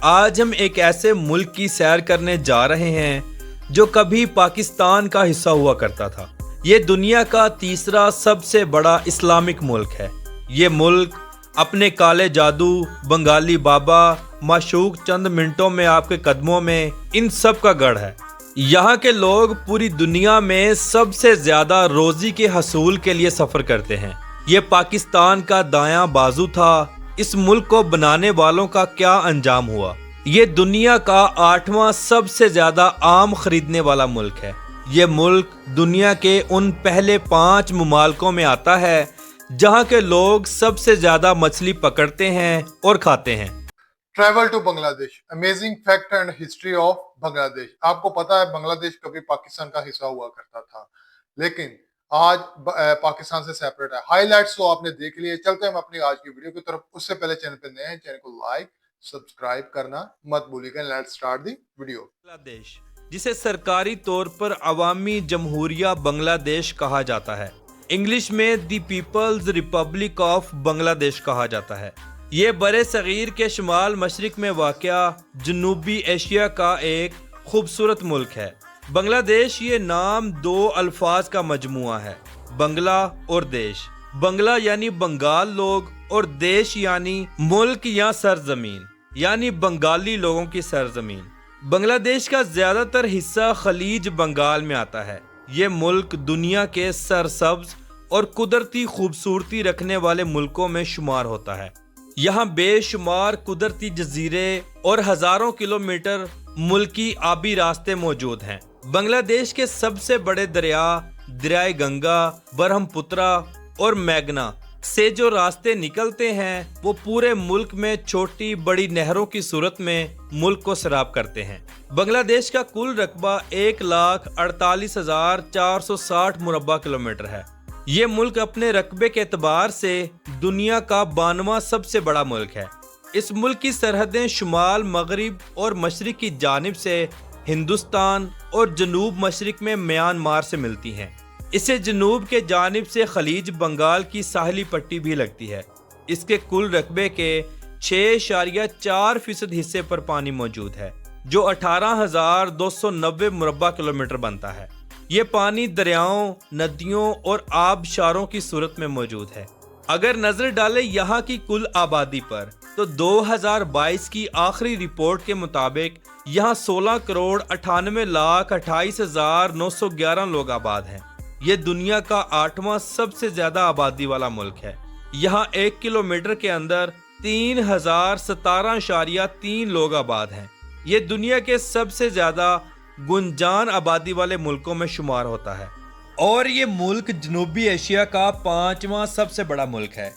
آج ہم ایک ایسے ملک کی سیر کرنے جا رہے ہیں جو کبھی پاکستان کا حصہ ہوا کرتا تھا۔ یہ دنیا کا تیسرا سب سے بڑا اسلامک ملک ہے۔ یہ ملک اپنے کالے جادو، بنگالی بابا، معشوق چند منٹوں میں آپ کے قدموں میں، ان سب کا گڑھ ہے۔ یہاں کے لوگ پوری دنیا میں سب سے زیادہ روزی کے حصول کے لیے سفر کرتے ہیں۔ یہ پاکستان کا دایاں بازو تھا۔ اس ملک کو بنانے والوں کا کیا انجام ہوا؟ یہ دنیا کا 8واں سب سے زیادہ آم خریدنے والا ملک ہے۔ یہ ملک دنیا کے ان پہلے 5 ممالکوں میں آتا ہے جہاں کے لوگ سب سے زیادہ مچھلی پکڑتے ہیں اور کھاتے ہیں۔ Travel to Bangladesh, amazing fact and history of Bangladesh. آپ کو پتا ہے بنگلہ دیش کبھی پاکستان کا حصہ ہوا کرتا تھا، لیکن آج پاکستان سے سیپریٹ ہے۔ ہائی لائٹس تو آپ نے دیکھ لیے، چلتے ہیں ہم اپنی آج کی ویڈیو کی طرف۔ اس سے پہلے چینل پہ نئے ہیں، چینل کو لائک سبسکرائب کرنا مت بھولیے گا۔ Let's start the video. Bangladesh, جسے سرکاری طور پر عوامی جمہوریہ بنگلہ دیش کہا جاتا ہے، انگلش میں دی پیپلز ریپبلک آف بنگلہ دیش کہا جاتا ہے۔ یہ برِ صغیر کے شمال مشرق میں واقع جنوبی ایشیا کا ایک خوبصورت ملک ہے۔ بنگلہ دیش یہ نام 2 الفاظ کا مجموعہ ہے، بنگلہ اور دیش۔ بنگلہ یعنی بنگال لوگ اور دیش یعنی ملک یا سرزمین، یعنی بنگالی لوگوں کی سرزمین۔ بنگلہ دیش کا زیادہ تر حصہ خلیج بنگال میں آتا ہے۔ یہ ملک دنیا کے سرسبز اور قدرتی خوبصورتی رکھنے والے ملکوں میں شمار ہوتا ہے۔ یہاں بے شمار قدرتی جزیرے اور ہزاروں کلومیٹر ملکی آبی راستے موجود ہیں۔ بنگلہ دیش کے سب سے بڑے دریائے گنگا، برہم پترا اور میگنا سے جو راستے نکلتے ہیں وہ پورے ملک میں چھوٹی بڑی نہروں کی صورت میں ملک کو سیراب کرتے ہیں۔ بنگلہ دیش کا کل رقبہ 1,48,460 مربع کلومیٹر ہے۔ یہ ملک اپنے رقبے کے اعتبار سے دنیا کا 92واں سب سے بڑا ملک ہے۔ اس ملک کی سرحدیں شمال مغرب اور مشرق کی جانب سے ہندوستان اور جنوب مشرق میں میانمار سے ملتی ہیں۔ اسے جنوب کے جانب سے خلیج بنگال کی ساحلی پٹی بھی لگتی ہے۔ اس کے کل رقبے کے 6.4% حصے پر پانی موجود ہے، جو 18,290 مربع کلومیٹر بنتا ہے۔ یہ پانی دریاؤں، ندیوں اور آبشاروں کی صورت میں موجود ہے۔ اگر نظر ڈالیں یہاں کی کل آبادی پر تو 2022 کی آخری رپورٹ کے مطابق یہاں 16,98,28,911 لوگ آباد ہیں۔ یہ دنیا کا 8واں سب سے زیادہ آبادی والا ملک ہے۔ یہاں 1 کلومیٹر کے اندر 3,017.3 لوگ آباد ہیں۔ یہ دنیا کے سب سے زیادہ گنجان آبادی والے ملکوں میں شمار ہوتا ہے، اور یہ ملک جنوبی ایشیا کا 5واں سب سے بڑا ملک ہے۔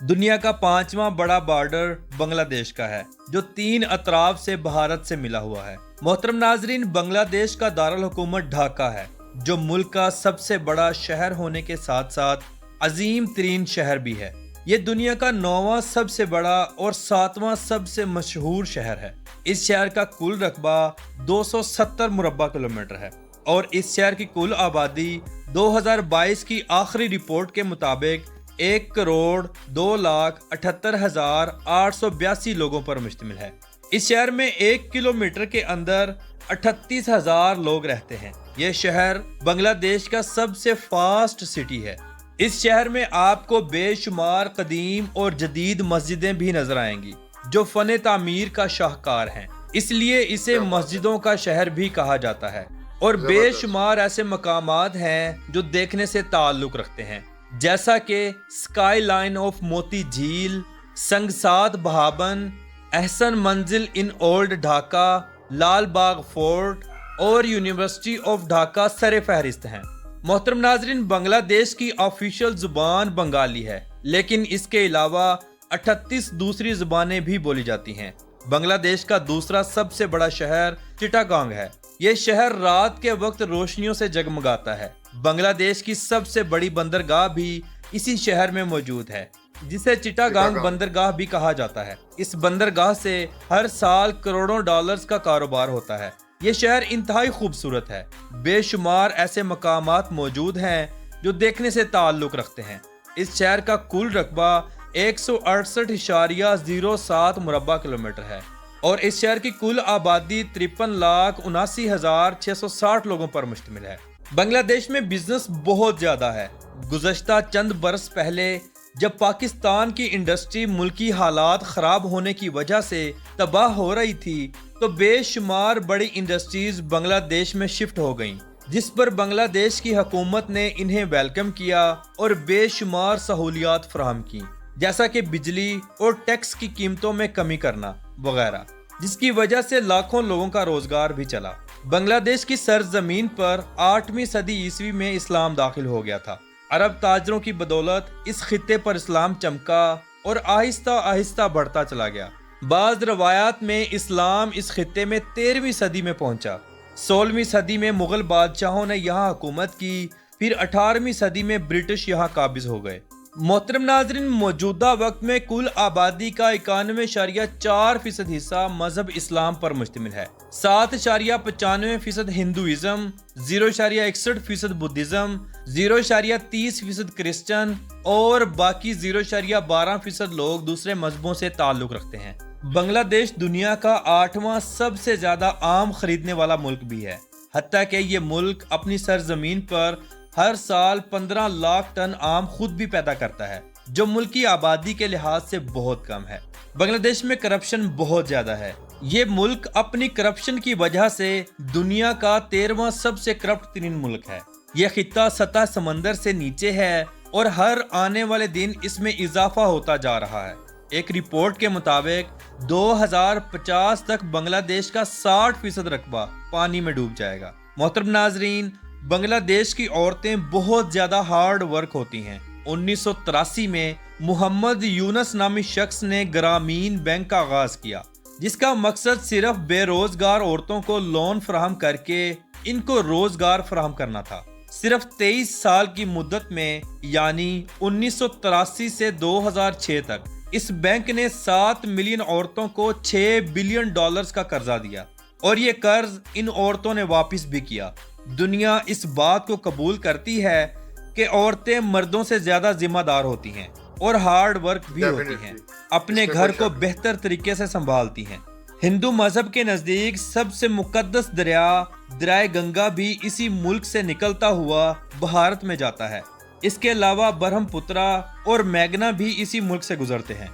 دنیا کا 5واں بڑا بارڈر بنگلہ دیش کا ہے، جو 3 اطراف سے بھارت سے ملا ہوا ہے۔ محترم ناظرین، بنگلہ دیش کا دارالحکومت ڈھاکہ ہے، جو ملک کا سب سے بڑا شہر ہونے کے ساتھ ساتھ عظیم ترین شہر بھی ہے۔ یہ دنیا کا 9واں سب سے بڑا اور 7واں سب سے مشہور شہر ہے۔ اس شہر کا کل رقبہ 270 مربع کلومیٹر ہے، اور اس شہر کی کل آبادی 2022 کی آخری رپورٹ کے مطابق 1,02,78,882 لوگوں پر مشتمل ہے۔ اس شہر میں 1 کلومیٹر کے اندر 38,000 لوگ رہتے ہیں۔ یہ شہر بنگلہ دیش کا سب سے فاسٹ سٹی ہے۔ اس شہر میں آپ کو بے شمار قدیم اور جدید مسجدیں بھی نظر آئیں گی جو فن تعمیر کا شاہکار ہیں، اس لیے اسے مسجدوں کا شہر بھی کہا جاتا ہے۔ اور بے شمار ایسے مقامات ہیں جو دیکھنے سے تعلق رکھتے ہیں، جیسا کہ سکائی لائن آف موتی جھیل، سنگساد بھابن، احسن منزل in old Dhaka, Lal Bagh fort اور یونیورسٹی آف ڈھاکہ سر فہرست ہیں۔ محترم ناظرین، بنگلہ دیش کی آفیشیل زبان بنگالی ہے، لیکن اس کے علاوہ 38 دوسری زبانیں بھی بولی جاتی ہیں۔ بنگلہ دیش کا دوسرا سب سے بڑا شہر چٹاگانگ ہے۔ یہ شہر رات کے وقت روشنیوں سے جگمگاتا ہے۔ بنگلہ دیش کی سب سے بڑی بندرگاہ بھی اسی شہر میں موجود ہے، جسے چٹاگانگ بندرگاہ بھی کہا جاتا ہے۔ اس بندرگاہ سے ہر سال کروڑوں ڈالرز کا کاروبار ہوتا ہے۔ یہ شہر انتہائی خوبصورت ہے۔ بے شمار ایسے مقامات موجود ہیں جو دیکھنے سے تعلق رکھتے ہیں۔ اس شہر کا کل رقبہ 168.07 مربع کلومیٹر ہے۔ اور اس شہر کی کل آبادی 53,79,660 لوگوں پر مشتمل ہے۔ بنگلہ دیش میں بزنس بہت زیادہ ہے۔ گزشتہ چند برس پہلے جب پاکستان کی انڈسٹری ملکی حالات خراب ہونے کی وجہ سے تباہ ہو رہی تھی تو بے شمار بڑی انڈسٹریز بنگلہ دیش میں شفٹ ہو گئیں، جس پر بنگلہ دیش کی حکومت نے انہیں ویلکم کیا اور بے شمار سہولیات فراہم کی، جیسا کہ بجلی اور ٹیکس کی قیمتوں میں کمی کرنا وغیرہ، جس کی وجہ سے لاکھوں لوگوں کا روزگار بھی چلا۔ بنگلہ دیش کی سرزمین پر 8ویں صدی عیسوی میں اسلام داخل ہو گیا تھا۔ عرب تاجروں کی بدولت اس خطے پر اسلام چمکا اور آہستہ آہستہ بڑھتا چلا گیا۔ بعض روایات میں اسلام اس خطے میں 13ویں صدی میں پہنچا۔ 16ویں صدی میں مغل بادشاہوں نے یہاں حکومت کی، پھر 18ویں صدی میں برٹش یہاں قابض ہو گئے۔ محترم ناظرین، موجودہ وقت میں کل آبادی کا 91.4% حصہ مذہب اسلام پر مشتمل ہے، 7.95% ہندوازم، 0.61% بدھزم، 0.30% کرسچن اور باقی 0.12% لوگ دوسرے مذہبوں سے تعلق رکھتے ہیں۔ بنگلہ دیش دنیا کا 8واں سب سے زیادہ آم خریدنے والا ملک بھی ہے، حتیٰ کہ یہ ملک اپنی سرزمین پر ہر سال 15 لاکھ ٹن آم خود بھی پیدا کرتا ہے، جو ملک کی آبادی کے لحاظ سے بہت کم ہے۔ بنگلہ دیش میں کرپشن بہت زیادہ ہے۔ یہ ملک اپنی کرپشن کی وجہ سے دنیا کا 13واں سب سے کرپٹ ترین ملک ہے۔ یہ خطہ سطح سمندر سے نیچے ہے اور ہر آنے والے دن اس میں اضافہ ہوتا جا رہا ہے۔ ایک رپورٹ کے مطابق 2050 تک بنگلہ دیش کا 60% رقبہ پانی میں ڈوب جائے گا۔ محترم ناظرین، بنگلہ دیش کی عورتیں بہت زیادہ ہارڈ ورک ہوتی ہیں۔ 1983 میں محمد یونس نامی شخص نے گرامین بینک کا آغاز کیا، جس کا مقصد صرف بے روزگار عورتوں کو لون فراہم کر کے ان کو روزگار فراہم کرنا تھا۔ صرف 23 سال کی مدت میں، یعنی 1983 سے 2006 تک، اس بینک نے 7 ملین عورتوں کو $6 بلین کا قرضہ دیا، اور یہ قرض ان عورتوں نے واپس بھی کیا۔ دنیا اس بات کو قبول کرتی ہے کہ عورتیں مردوں سے زیادہ ذمہ دار ہوتی ہیں اور ہارڈ ورک بھی ہوتی ہیں، اپنے گھر کو بہتر طریقے سے سنبھالتی ہیں۔ ہندو مذہب کے نزدیک سب سے مقدس دریائے گنگا بھی اسی ملک سے نکلتا ہوا بھارت میں جاتا ہے۔ اس کے علاوہ برہم پترا اور میگنا بھی اسی ملک سے گزرتے ہیں۔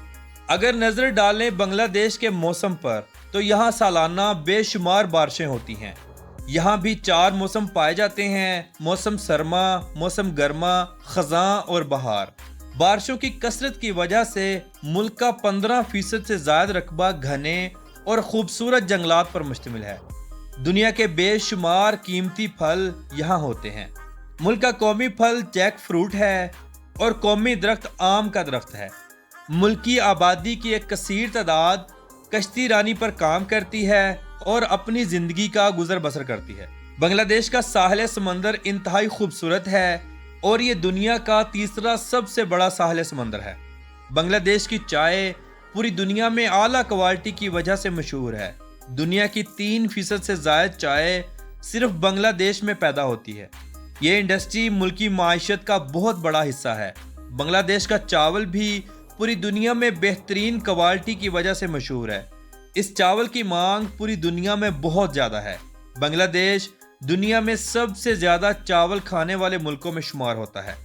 اگر نظر ڈالیں بنگلہ دیش کے موسم پر تو یہاں سالانہ بے شمار بارشیں ہوتی ہیں۔ یہاں بھی 4 موسم پائے جاتے ہیں: موسم سرما، موسم گرما، خزاں اور بہار۔ بارشوں کی کثرت کی وجہ سے ملک کا 15% سے زائد رقبہ گھنے اور خوبصورت جنگلات پر مشتمل ہے۔ دنیا کے بے شمار قیمتی پھل یہاں ہوتے ہیں۔ ملک کا قومی پھل جیک فروٹ ہے اور قومی درخت آم کا درخت ہے۔ ملک کی آبادی کی ایک کثیر تعداد کشتی رانی پر کام کرتی ہے اور اپنی زندگی کا گزر بسر کرتی ہے۔ بنگلہ دیش کا ساحل سمندر انتہائی خوبصورت ہے اور یہ دنیا کا 3را سب سے بڑا ساحل سمندر ہے۔ بنگلہ دیش کی چائے پوری دنیا میں اعلیٰ کوالٹی کی وجہ سے مشہور ہے۔ دنیا کی 3% سے زائد چائے صرف بنگلہ دیش میں پیدا ہوتی ہے۔ یہ انڈسٹری ملکی معیشت کا بہت بڑا حصہ ہے۔ بنگلہ دیش کا چاول بھی پوری دنیا میں بہترین کوالٹی کی وجہ سے مشہور ہے۔ اس چاول کی مانگ پوری دنیا میں بہت زیادہ ہے۔ بنگلہ دیش دنیا میں سب سے زیادہ چاول کھانے والے ملکوں میں شمار ہوتا ہے۔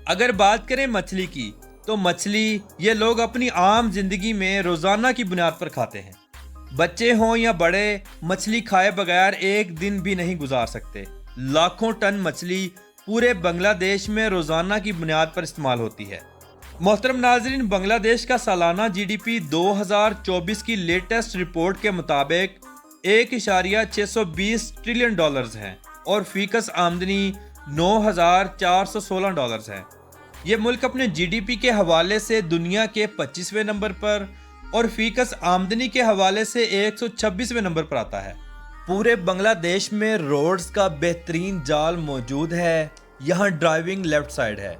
اگر بات کریں مچھلی کی تو مچھلی یہ لوگ اپنی عام زندگی میں روزانہ کی بنیاد پر کھاتے ہیں۔ بچے ہوں یا بڑے، مچھلی کھائے بغیر ایک دن بھی نہیں گزار سکتے۔ لاکھوں ٹن مچھلی پورے بنگلہ دیش میں روزانہ کی بنیاد پر استعمال ہوتی ہے۔ محترم ناظرین، بنگلہ دیش کا سالانہ جی ڈی پی 2024 کی لیٹسٹ رپورٹ کے مطابق $1.620 ٹریلین ہیں اور فی کس آمدنی $9,416 ہے۔ یہ ملک اپنے جی ڈی پی کے حوالے سے دنیا کے 25ویں نمبر پر اور فی کس آمدنی کے حوالے سے 126ویں نمبر پر آتا ہے۔ پورے بنگلہ دیش میں روڈز کا بہترین جال موجود ہے۔ یہاں ڈرائیونگ لیفٹ سائیڈ ہے۔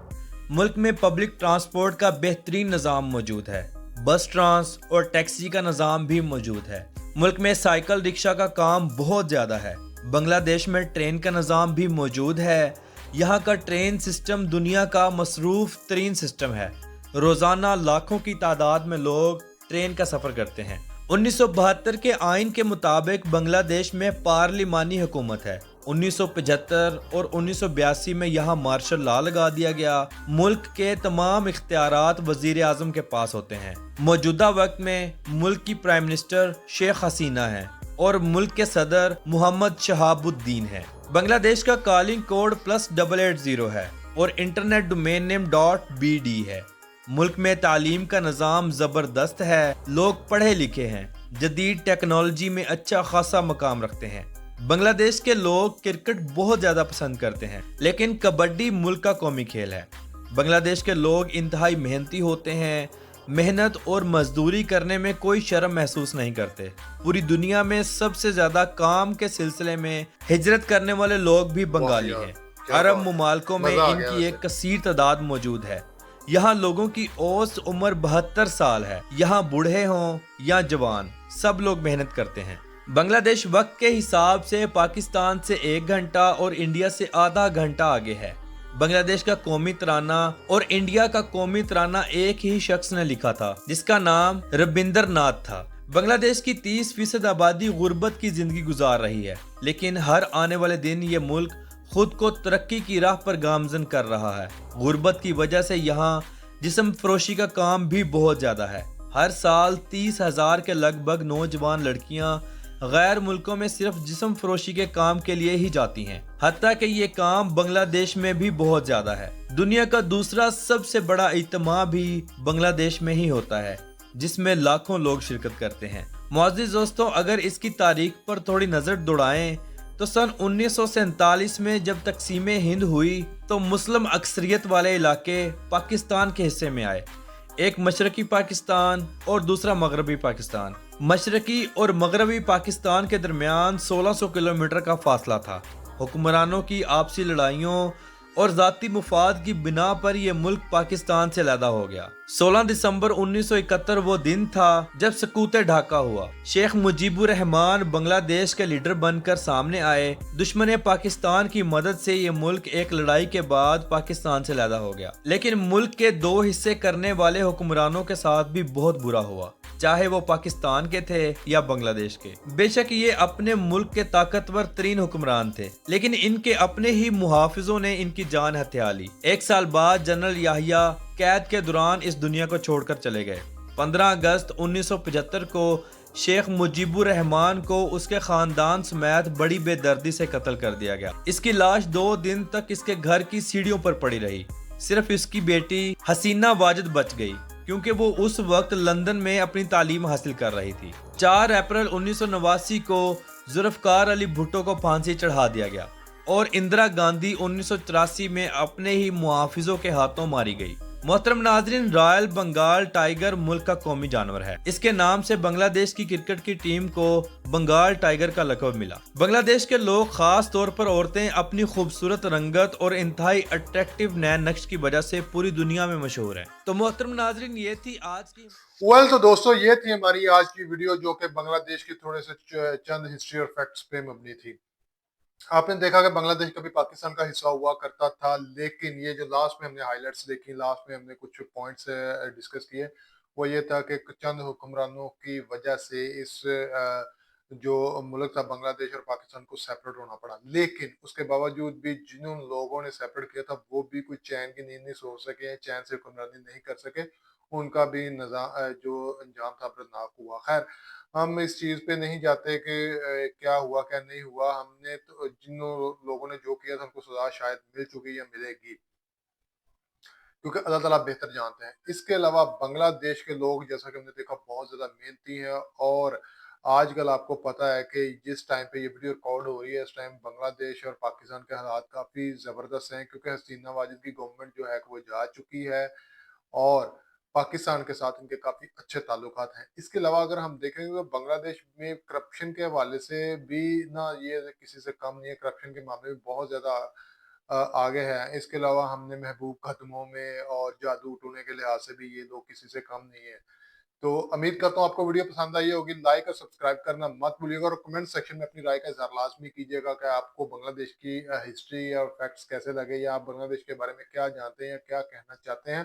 ملک میں پبلک ٹرانسپورٹ کا بہترین نظام موجود ہے۔ بس ٹرانس اور ٹیکسی کا نظام بھی موجود ہے۔ ملک میں سائیکل رکشہ کا کام بہت زیادہ ہے۔ بنگلہ دیش میں ٹرین کا نظام بھی موجود ہے۔ یہاں کا ٹرین سسٹم دنیا کا مصروف ترین سسٹم ہے۔ روزانہ لاکھوں کی تعداد میں لوگ ٹرین کا سفر کرتے ہیں۔ 1972 کے آئین کے مطابق بنگلہ دیش میں پارلیمانی حکومت ہے۔ 1975 اور 1982 میں یہاں مارشل لا لگا دیا گیا۔ ملک کے تمام اختیارات وزیر اعظم کے پاس ہوتے ہیں۔ موجودہ وقت میں ملک کی پرائم منسٹر شیخ حسینہ ہے اور ملک کے صدر محمد شہاب الدین ہے۔ بنگلہ دیش کا کالنگ کوڈ +880 ہے اور انٹرنیٹ ڈومین نیم .bd ہے۔ ملک میں تعلیم کا نظام زبردست ہے، لوگ پڑھے لکھے ہیں، جدید ٹیکنالوجی میں اچھا خاصا مقام رکھتے ہیں۔ بنگلہ دیش کے لوگ کرکٹ بہت زیادہ پسند کرتے ہیں، لیکن کبڈی ملک کا قومی کھیل ہے۔ بنگلہ دیش کے لوگ انتہائی محنتی ہوتے ہیں، محنت اور مزدوری کرنے میں کوئی شرم محسوس نہیں کرتے۔ پوری دنیا میں سب سے زیادہ کام کے سلسلے میں ہجرت کرنے والے لوگ بھی بنگالی ہیں۔ عرب ممالکوں میں ان کی ایک کثیر تعداد موجود ہے۔ یہاں لوگوں کی اوسط عمر 72 سال ہے۔ یہاں بوڑھے ہوں یا جوان، سب لوگ محنت کرتے ہیں۔ بنگلہ دیش وقت کے حساب سے پاکستان سے 1 گھنٹہ اور انڈیا سے آدھا گھنٹہ آگے ہے۔ بنگلہ دیش کا قومی ترانہ اور انڈیا کا قومی ترانہ ایک ہی شخص نے لکھا تھا، جس کا نام ربندر ناتھ تھا۔ بنگلہ دیش کی 30% آبادی غربت کی زندگی گزار رہی ہے، لیکن ہر آنے والے دن یہ ملک خود کو ترقی کی راہ پر گامزن کر رہا ہے۔ غربت کی وجہ سے یہاں جسم فروشی کا کام بھی بہت زیادہ ہے۔ ہر سال 30,000 کے لگ بھگ نوجوان لڑکیاں غیر ملکوں میں صرف جسم فروشی کے کام کے لیے ہی جاتی ہیں، حتیٰ کہ یہ کام بنگلہ دیش میں بھی بہت زیادہ ہے۔ دنیا کا دوسرا سب سے بڑا اجتماع بھی بنگلہ دیش میں ہی ہوتا ہے، جس میں لاکھوں لوگ شرکت کرتے ہیں۔ معزز دوستوں، اگر اس کی تاریخ پر تھوڑی نظر دوڑائیں تو سن 1947 میں جب تقسیم ہند ہوئی تو مسلم اکثریت والے علاقے پاکستان کے حصے میں آئے، ایک مشرقی پاکستان اور دوسرا مغربی پاکستان۔ مشرقی اور مغربی پاکستان کے درمیان 1600 کلومیٹر کا فاصلہ تھا۔ حکمرانوں کی آپسی لڑائیوں اور ذاتی مفاد کی بنا پر یہ ملک پاکستان سے علیحدہ ہو گیا۔ 16 دسمبر 1971 وہ دن تھا جب سقوط ڈھاکہ ہوا۔ شیخ مجیب الرحمان بنگلہ دیش کے لیڈر بن کر سامنے آئے۔ دشمن پاکستان کی مدد سے یہ ملک ایک لڑائی کے بعد پاکستان سے علیحدہ ہو گیا، لیکن ملک کے 2 حصے کرنے والے حکمرانوں کے ساتھ بھی بہت برا ہوا، چاہے وہ پاکستان کے تھے یا بنگلہ دیش کے۔ بے شک یہ اپنے ملک کے طاقتور ترین حکمران تھے، لیکن ان کے اپنے ہی محافظوں نے ان کی جان ہتھیا لی۔ 1 سال بعد جنرل یحییٰ قید کے دوران اس دنیا کو چھوڑ کر چلے گئے۔ 15 اگست 1975 کو شیخ مجیب الرحمان کو اس کے خاندان سمیت بڑی بے دردی سے قتل کر دیا گیا۔ اس کی لاش 2 دن تک اس کے گھر کی سیڑھیوں پر پڑی رہی۔ صرف اس کی بیٹی حسینہ واجد بچ گئی، کیونکہ وہ اس وقت لندن میں اپنی تعلیم حاصل کر رہی تھی۔ 4 اپریل 1989 کو ذوالفقار علی بھٹو کو پھانسی چڑھا دیا گیا اور اندرا گاندھی 1984 میں اپنے ہی محافظوں کے ہاتھوں ماری گئی۔ محترم ناظرین، رائل بنگال ٹائیگر ملک کا قومی جانور ہے۔ اس کے نام سے بنگلہ دیش کی کرکٹ کی ٹیم کو بنگال ٹائیگر کا لقب ملا۔ بنگلہ دیش کے لوگ، خاص طور پر عورتیں، اپنی خوبصورت رنگت اور انتہائی اٹریکٹیو نئے نقش کی وجہ سے پوری دنیا میں مشہور ہیں۔ تو محترم ناظرین، یہ تھی آج کی تو دوستو، یہ تھی ہماری آج کی ویڈیو، جو کہ بنگلہ دیش کی تھوڑے سے چند ہسٹری اور فیکٹس پہ مبنی تھی۔ آپ نے دیکھا کہ بنگلہ دیش کبھی پاکستان کا حصہ ہوا کرتا تھا، لیکن یہ جو لاسٹ میں ہم نے ہائی لائٹس دیکھی، لاسٹ میں ہم نے کچھ پوائنٹس ڈسکس کیے، وہ یہ تھا کہ چند حکمرانوں کی وجہ سے اس جو ملک تھا بنگلہ دیش اور پاکستان کو سیپریٹ ہونا پڑا۔ لیکن اس کے باوجود بھی جنہوں لوگوں نے سیپریٹ کیا تھا وہ بھی کوئی چین کی نیند نہیں سو سکے، چین سے حکمرانی نہیں کر سکے، ان کا بھی نظام جو انجام تھا دردناک ہوا۔ خیر، ہم اس چیز پہ نہیں جاتے کہ کیا ہوا کیا نہیں ہوا، ہم نے تو جن لوگوں نے جو کیا تھا ان کو سزا شاید مل چکی یا ملے گی، کیونکہ اللہ تعالیٰ بہتر جانتے ہیں۔ اس کے علاوہ بنگلہ دیش کے لوگ، جیسا کہ ہم نے دیکھا، بہت زیادہ محنتی ہیں، اور آج کل آپ کو پتہ ہے کہ جس ٹائم پہ یہ ویڈیو ریکارڈ ہو رہی ہے، اس ٹائم بنگلہ دیش اور پاکستان کے حالات کافی زبردست ہیں، کیونکہ حسینہ واجد کی گورنمنٹ جو ہے وہ جا چکی ہے اور پاکستان کے ساتھ ان کے کافی اچھے تعلقات ہیں۔ اس کے علاوہ اگر ہم دیکھیں گے تو بنگلہ دیش میں کرپشن کے حوالے سے بھی نہ یہ کسی سے کم نہیں ہے، کرپشن کے معاملے میں بہت زیادہ آگے ہے۔ اس کے علاوہ ہم نے محبوب قدموں میں اور جادو ٹونے کے لحاظ سے بھی یہ لوگ کسی سے کم نہیں ہے۔ تو امید کرتا ہوں آپ کو ویڈیو پسند آئی ہوگی، لائک اور سبسکرائب کرنا مت بھولیے گا، اور کمنٹ سیکشن میں اپنی رائے کا اظہار لازمی کیجیے گا کہ آپ کو بنگلہ دیش کی ہسٹری اور فیکٹس کیسے لگے، یا آپ بنگلہ دیش کے بارے میں کیا جانتے ہیں یا کیا کہنا چاہتے ہیں۔